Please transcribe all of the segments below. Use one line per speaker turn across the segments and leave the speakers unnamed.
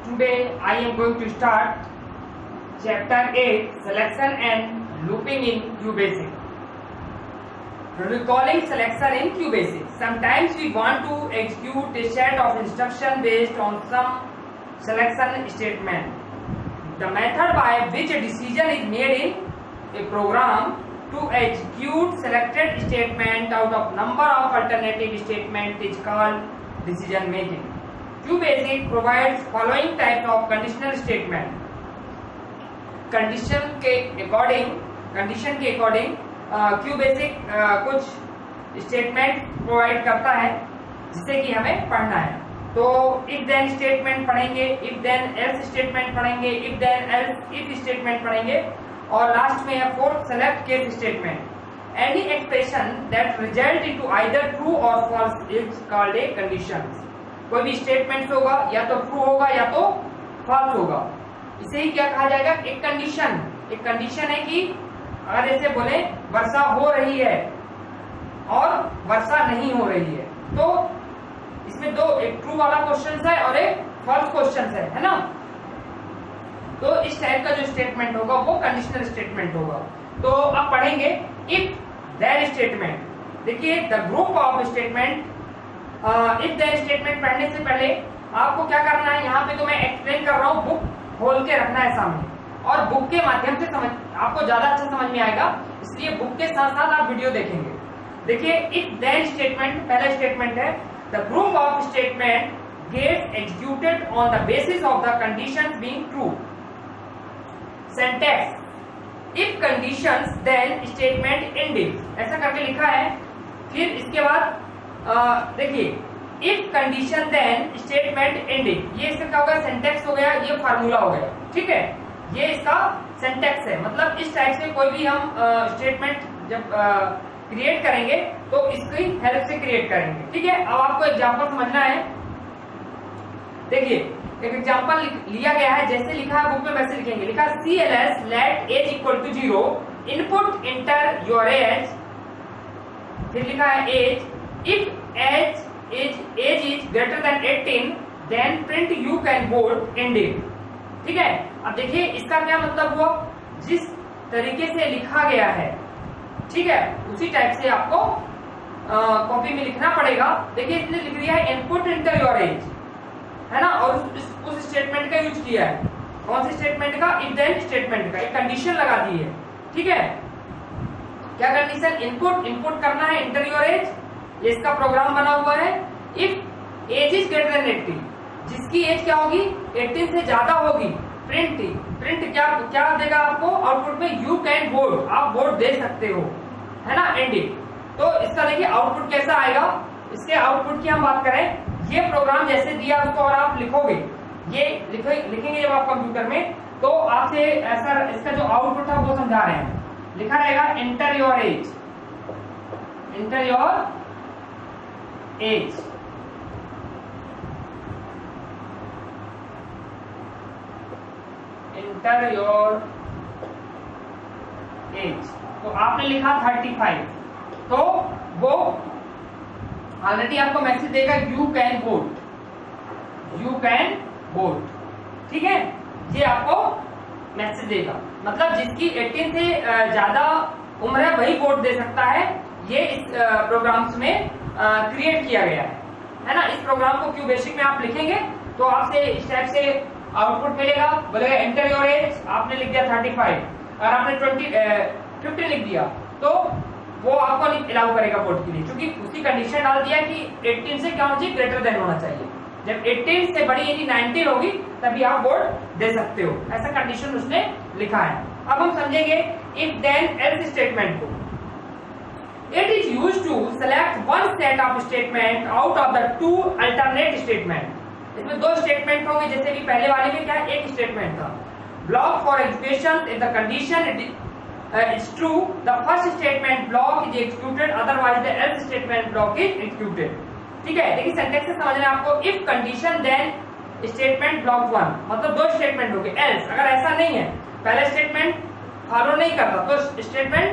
Today I am going to start chapter 8 selection and looping in QBasic. Recalling selection in QBasic. Sometimes we want to execute a set of instructions based on some selection statement. The method by which a decision is made in a program to execute selected statement out of number of alternative statements is called decision making. QBasic provides following types of conditional statement. Condition के according QBasic कुछ statement provide करता है जिसे कि हमें पढ़ना है. तो इफ देन स्टेटमेंट पढ़ेंगे, इफ देन एल्स स्टेटमेंट पढ़ेंगे, if then else if statement पढ़ेंगे और लास्ट में है fourth select case statement. Any expression that result into either true और false is called a condition. कोई भी स्टेटमेंट होगा या तो ट्रू होगा या तो फॉल्स होगा. इसे ही क्या कहा जाएगा? एक कंडीशन. एक कंडीशन है कि अगर ऐसे बोले वर्षा हो रही है और वर्षा नहीं हो रही है, तो इसमें दो, एक ट्रू वाला क्वेश्चन है और एक फॉल्स क्वेश्चन है ना. तो इस टाइप का जो स्टेटमेंट होगा वो कंडीशनल स्टेटमेंट होगा. तो अब पढ़ेंगे इफ देन स्टेटमेंट. देखिए the group of statement. If then statement पढ़ने से पहले आपको क्या करना है, यहाँ पे तो मैं एक्सप्लेन कर रहा हूँ, बुक खोल के रखना है सामने और बुक के माध्यम से समझ आपको ज्यादा अच्छा समझ में आएगा, इसलिए बुक के साथ साथ आप वीडियो देखेंगे. देखिए इफ देन स्टेटमेंट पहला स्टेटमेंट है the group of statement gets executed on the basis of the conditions being true. Syntax if conditions then statement ending, ऐसा करके लिखा है. फिर इसके बाद देखिए if condition then statement ending, ये इसका क्या होगा? सिंटैक्स हो गया, ये फार्मूला हो गया. ठीक है, ये इसका सिंटैक्स है. मतलब इस टाइप से कोई भी हम स्टेटमेंट जब क्रिएट करेंगे तो इसकी हेल्प से क्रिएट करेंगे. ठीक है, अब आपको एग्जांपल समझना है. देखिए एक एग्जांपल लिया गया है, जैसे लिखा है बुक में वैसे लिखेंगे. लिखा CLS let age equal to 0, input enter your age. फिर लिखा है age. If age is greater than 18 then print you can board ending. ठीक है, अब देखिए इसका क्या मतलब हुआ? जिस तरीके से लिखा गया है, ठीक है, उसी टाइप से आपको कॉपी में लिखना पड़ेगा. देखिए इसने लिख दिया है इनपुट इंटर योर एज, है ना, और उस स्टेटमेंट का यूज किया है. कौन से स्टेटमेंट का? इफ देन स्टेटमेंट का. एक कंडीशन लगा दी है. ठीक है, क्या कंडीशन? इनपुट करना है इंटर योर एज. ये इसका प्रोग्राम बना हुआ है. If age is greater than 80, जिसकी एज क्या होगी? 18 से ज्यादा होगी. प्रिंट क्या देगा आपको आउटपुट में? यू कैन बोर्ड, आप बोर्ड दे सकते हो, है ना, एंडिंग. तो इसका देखिए आउटपुट कैसा आएगा. इसके आउटपुट की हम बात करें, ये प्रोग्राम जैसे दिया उसको और आप लिखोगे, ये लिखेंगे जब आप कंप्यूटर में, तो आपसे ऐसा इसका जो आउटपुट है वो समझा रहे हैं. लिखा रहेगा enter your age, enter your age. Enter your age. तो आपने लिखा 35, तो वो ऑलरेडी आपको मैसेज देगा you can board, you can board. ठीक है, ये आपको मैसेज देगा. मतलब जिसकी 18 से ज्यादा उम्र है वही बोर्ड दे सकता है. ये इस प्रोग्राम्स में क्रिएट किया गया है ना. इस प्रोग्राम को QBasic में आप लिखेंगे तो आपसे इस टाइप से आउटपुट मिलेगा. बोलेगा एंटर योर एज, आपने लिख दिया 35 और आपने 50 लिख दिया, तो वो आपको नहीं अलाउ करेगा बोर्ड के लिए, क्योंकि उसकी कंडीशन डाल दिया कि 18 से क्या होना चाहिए? ग्रेटर देन होना चाहिए. जब 18 से बड़ी यानी 19 होगी तभी आप बोर्ड दे सकते हो. ऐसा कंडीशन उसने लिखा है. अब हम समझेंगे इफ देन एल्स स्टेटमेंट को. It is used to select one set of statement out of the two alternate statement. इसमें दो स्टेटमेंट होंगे, जैसे कि पहले वाले में क्या एक स्टेटमेंट था. Block for execution if the condition is true, the first statement block is executed, otherwise the else statement block is executed. ठीक है, देखिए सिंटैक्स से समझना है आपको. If condition then statement block 1, मतलब दो स्टेटमेंट हो गए. एल्स अगर ऐसा नहीं है, पहला स्टेटमेंट फॉलो नहीं करता, तो स्टेटमेंट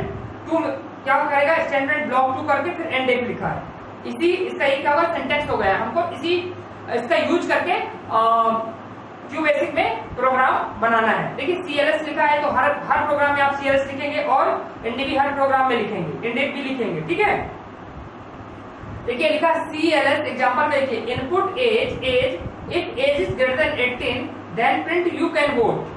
2 क्या करेगा? स्टेटमेंट ब्लॉक 2 करके फिर एंड एक लिखा है. इसी इसका ये क्या होगा? सिंटैक्स हो गया. हमको इसी इसका यूज करके क्यू बेसिक में प्रोग्राम बनाना है। देखिए CLS लिखा है तो हर प्रोग्राम में आप CLS लिखेंगे और इंडिव भी हर प्रोग्राम में लिखेंगे, इंडिव भी लिखेंगे, ठीक है। देखिए लिखा CLS एग्जांपल में देखिए input age if age is greater than 18 then print you can vote,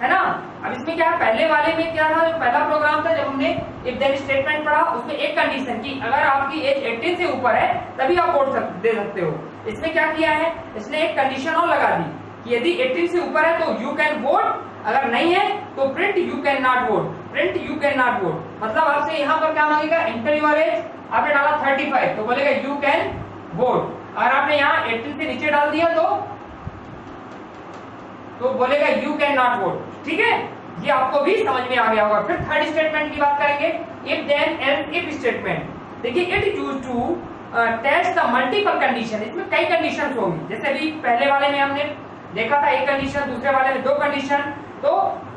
है ना। अब इसमें क्या है, पहले वाले में क्या था, जो पहला प्रोग्राम था जब हमने इफ देन स्टेटमेंट पढ़ा, उसमें एक कंडीशन की अगर आपकी एज 18 से ऊपर है तभी आप वोट दे सकते हो। इसमें क्या किया है, इसने एक कंडीशन और लगा दी कि यदि 18 से ऊपर है तो यू कैन वोट, अगर नहीं है तो print you can not vote, print you can not vote. मतलब आपसे यहाँ पर क्या मांगेगा, इंटर योर एज, आपने डाला 35 तो बोलेगा यू कैन वोट। अगर आपने यहाँ 18 से नीचे डाल दिया तो बोलेगा यू कैन नॉट वोट, ठीक है। ये आपको भी समझ में आ गया होगा। फिर थर्ड स्टेटमेंट की बात करेंगे, if then else if statement. देखिए it use to test the multiple condition, इसमें कई कंडीशंस होंगी। जैसे अभी पहले वाले में हमने देखा था एक कंडीशन, दूसरे वाले में 2 कंडीशन। तो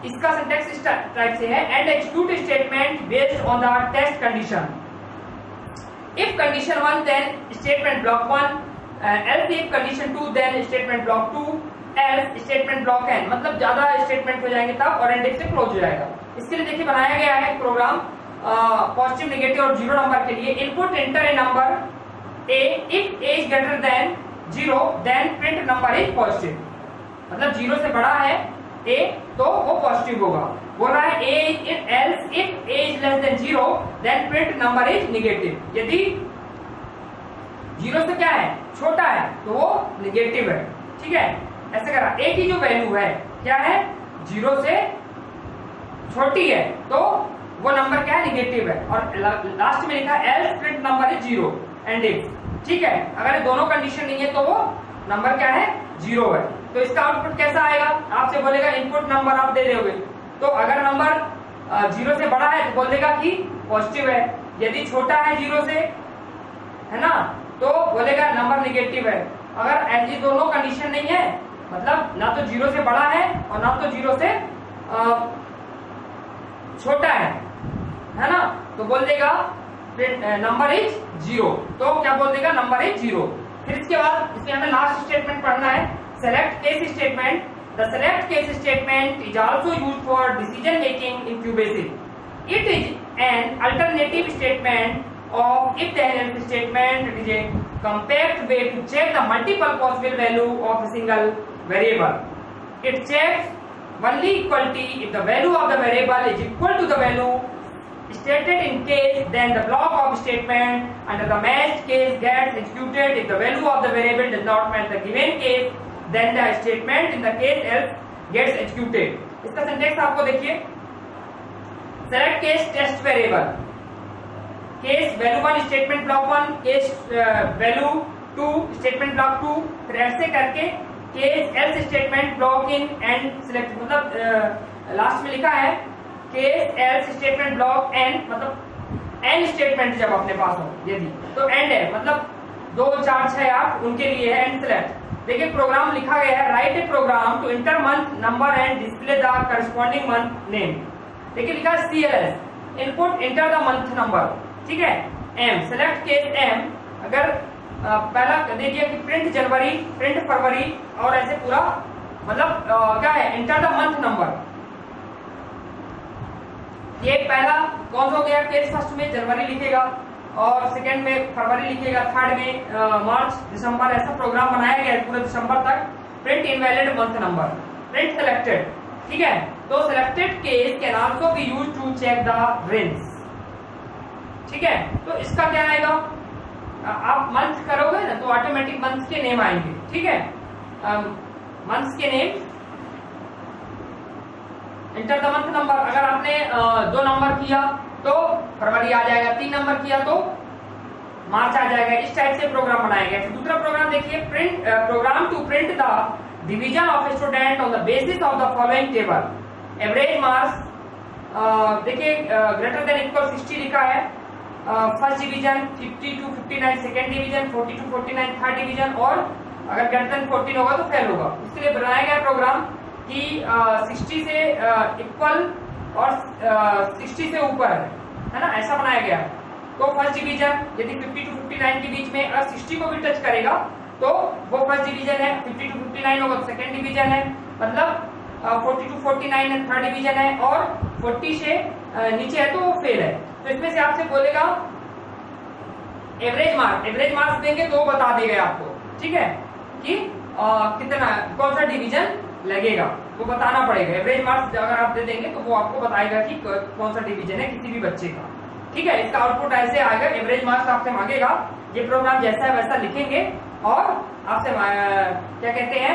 इसका सिंटैक्स इस टाइप से है, and execute statement based on the test condition. If condition 1 then statement block 1, else if condition 2 then statement block 2, else statement block n। मतलब ज्यादा स्टेटमेंट हो जाएंगे तब और एंड से क्लोज हो जाएगा। इसके लिए देखिए बनाया गया है प्रोग्राम पॉजिटिव, नेगेटिव और 0 नंबर के लिए। Input enter a number a if age greater than 0 then print number is positive। मतलब 0 से बड़ा है a तो वो पॉजिटिव होगा। बोल रहा है else if age less than 0 then print number is negative। यदि 0 से क्या है, छोटा है तो वो निगेटिव है, ठीक है। ऐसे करा, a की जो वैल्यू है क्या है, 0 से छोटी है तो वो नंबर क्या है, निगेटिव है। और लास्ट में लिखा else print number is 0 and if, ठीक है। अगर दोनों कंडीशन नहीं है तो वो नंबर क्या है, 0 है। तो इसका आउटपुट कैसा आएगा, आपसे बोलेगा इनपुट नंबर आप दे दोगे तो अगर नंबर 0 से बड़ा है तो बोल देगा कि पॉजिटिव है, यदि छोटा है 0 से, है ना, तो बोलेगा नंबर निगेटिव है। अगर ऐसी दोनों कंडीशन नहीं है, मतलब ना तो 0 से बड़ा है और ना तो 0 से छोटा है ना, तो बोल देगा नंबर इज 0। तो क्या बोल देगा, नंबर इज 0। फिर इसके बाद इसमें हमें लास्ट स्टेटमेंट पढ़ना है, select case statement. The select case statement is also used for decision making in QBasic. It is an alternative statement of if then else statement. It is a compact way to check the multiple possible value of a single variable. It checks only equality if the value of the variable is equal to the value stated in case, then the block of statement under the matched case gets executed. If the value of the variable does not match the given case, then the statement in the case else gets executed. इसका syntax आपको देखिए, select case test variable, case value 1 statement block 1, case value 2 statement block 2, फिर ऐसे करके case else statement block in end select. मतलब last में लिखा है case else statement block n, मतलब एन स्टेटमेंट जब अपने पास हो यदि तो एंड है, मतलब 2 4 6 8 उनके लिए है एंड सिलेक्ट। देखिए प्रोग्राम लिखा गया है, write a program to enter month number and display the corresponding month name. देखिए लिखा है CLS input enter the month number, ठीक है। M सेलेक्ट केस M, अगर पहला दे दिया कि प्रिंट जनवरी, प्रिंट फरवरी और ऐसे पूरा, मतलब क्या है, इंटर द मंथ नंबर। ये पहला कौन सा हो गया, केस फर्स्ट में जनवरी लिखेगा और सेकंड में फरवरी लिखेगा, थर्ड में मार्च दिसंबर, ऐसा प्रोग्राम बनाया गया है पूरे दिसंबर तक। Print invalid month number, print selected, ठीक है। तो selected case can also be used to check the range, ठीक है। तो इसका क्या आएगा, आप मंथ करोगे ना तो ऑटोमेटिक मंथ के नेम आएंगे, ठीक है। मंथ के name, inter the month number. अगर आपने 2 नंबर किया तो फरवरी आ जाएगा, 3 नंबर किया तो मार्च आ जाएगा। इस टाइप से प्रोग्राम बनाया गया। दूसरा प्रोग्राम देखिए, print program to print the division of a student on the basis of the following table. Average marks देखिए ग्रेटर देन इक्वल 60 लिखा है, first division 50 to 59 second division, 40 to 49 third division, और अगर greater than 14 होगा तो fail होगा। इसके लिए बनाया गया प्रोग्राम कि 60 से इक्वल और 60 से ऊपर है ना, ऐसा बनाया गया। तो फर्स्ट डिवीजन यदि 50 to 59 के बीच में अगर 60 को भी टच करेगा तो वो फर्स्ट डिवीजन है, 50 to 59 होगा तो सेकंड डिवीजन है, मतलब 40 to 49 थर्ड डिवीजन है, और 40 से नीचे है तो वो फेल है। तो इसमें से आपसे बोलेगा एवरेज मार्क्स देंगे तो बता देगा आपको, ठीक है, कि कितना कौन सा डिवीजन लगेगा, तो बताना पड़ेगा। एवरेज मार्क्स अगर आप दे देंगे तो वो आपको बताएगा कि कौन सा डिवीजन है किसी भी बच्चे का, ठीक है। इसका आउटपुट ऐसे आएगा, एवरेज मार्क्स आपसे मांगेगा, ये प्रोग्राम जैसा है वैसा लिखेंगे और आपसे क्या कहते हैं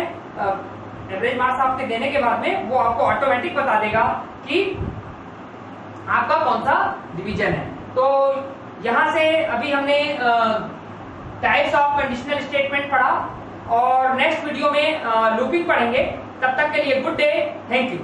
एवरेज मार्क्स आपके देने के बाद में वो आपको ऑटोमेटिक बता देगा कि आपका कौन सा डिवीजन है। तो यहां से अभी हमने टाइप्स ऑफ कंडीशनल स्टेटमेंट पढ़ा और नेक्स्ट वीडियो में लूपिंग पढ़ेंगे। तब तक के लिए गुड डे, थैंक यू।